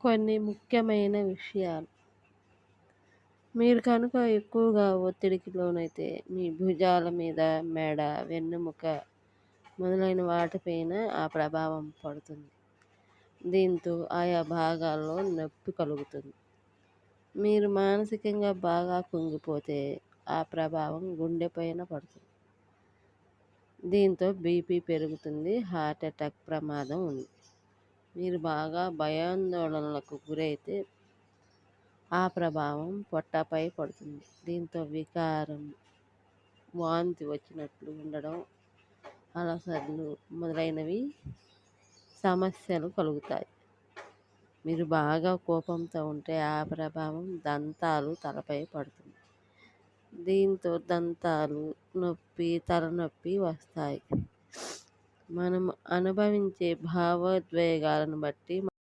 కొన్ని ముఖ్యమైన విషయాలు. మీరు కనుక ఎక్కువగా ఒత్తిడికి లోనైతే మీ భుజాల మీద, మెడ, వెన్నెముక మొదలైన వాటిపైన ఆ ప్రభావం పడుతుంది. దీంతో ఆయా భాగాల్లో నొప్పి కలుగుతుంది. మీరు మానసికంగా బాగా కుంగిపోతే ఆ ప్రభావం గుండెపైన పడుతుంది. దీంతో బీపీ పెరుగుతుంది, హార్ట్ అటాక్ ప్రమాదం ఉంది. మీరు బాగా భయాందోళనలకు గురైతే ఆ ప్రభావం పొట్టపై పడుతుంది. దీంతో వికారం, వాంతి వచ్చినట్లు ఉండడం, అలసర్లు మొదలైనవి సమస్యలు కలుగుతాయి. మీరు బాగా కోపంతో ఉంటే ఆ ప్రభావం దంతాలు తలపై పడుతుంది. దీంతో దంతాలు నొప్పి, తలనొప్పి వస్తాయి. మనం అనుభవించే భావోద్వేగాలను బట్టి